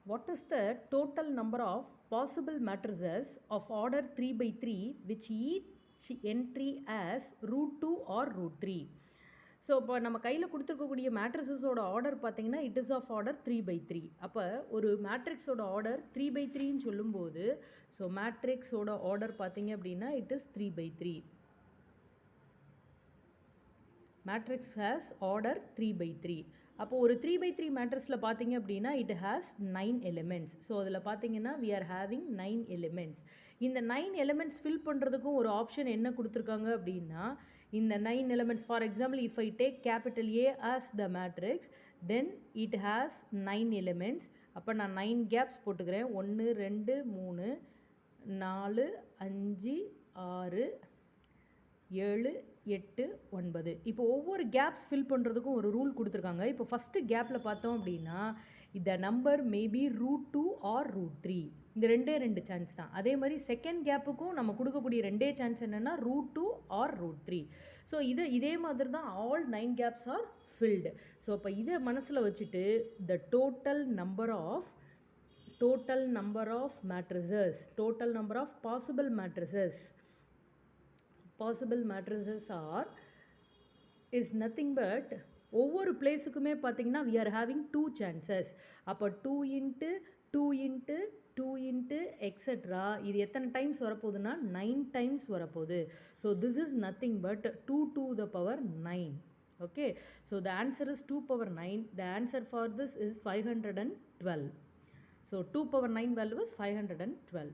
What is the total number of possible matrices of order 3 by 3 which each entry as root 2 or root 3? So இப்போ நம்ம கையில் கொடுத்துருக்கக்கூடிய மேட்ரிசஸோட order பார்த்தீங்கன்னா it is of order 3 by 3. அப்போ ஒரு மேட்ரிக்ஸோட order 3 by 3ன்னு சொல்லும்போது ஸோ மேட்ரிக்ஸோட ஆர்டர் பார்த்தீங்க அப்படின்னா it is 3 by 3. matrix has order 3 by 3. அப்போ ஒரு 3 by 3 matrixல பார்த்தீங்க அப்படின்னா it has 9 elements. ஸோ அதில் பார்த்தீங்கன்னா we are having 9 elements. இந்த 9 elements fill பண்ணுறதுக்கும் ஒரு ஆப்ஷன் என்ன கொடுத்துருக்காங்க அப்படின்னா இந்த 9 elements, for example if I take capital A as the matrix then it has 9 elements. அப்போ நான் 9 gaps போட்டுக்கிறேன். 1 2 3 4 5 6 7 8 9. இப்போ ஒவ்வொரு கேப்ஸ் ஃபில் பண்ணுறதுக்கும் ஒரு ரூல் கொடுத்துருக்காங்க. இப்போ ஃபஸ்ட்டு கேப்பில் பார்த்தோம் அப்படின்னா இந்த number maybe root 2 or root 3. இந்த ரெண்டு சான்ஸ் தான். அதே மாதிரி செகண்ட் கேப்புக்கும் நம்ம கொடுக்கக்கூடிய ரெண்டே சான்ஸ் என்னென்னா ரூட் 2 ஆர் ரூட் 3. ஸோ இதே மாதிரி தான் all 9 gaps are filled. So அப்போ இதை மனசில் வச்சுட்டு the total number of matrices, total number of possible matrices are is nothing but ஒவ்வொரு பிளேஸுக்குமே பார்த்தீங்கன்னா we are having 2 chances. அப்போ 2 into 2 into 2 into etc. இது எத்தனை டைம்ஸ் வரப்போகுதுன்னா 9 டைம்ஸ் வரப்போகுது. So this is nothing but 2 to the power 9. Okay, so the answer is 2 power 9. The answer for this is 512. So 2 power 9 value is 512.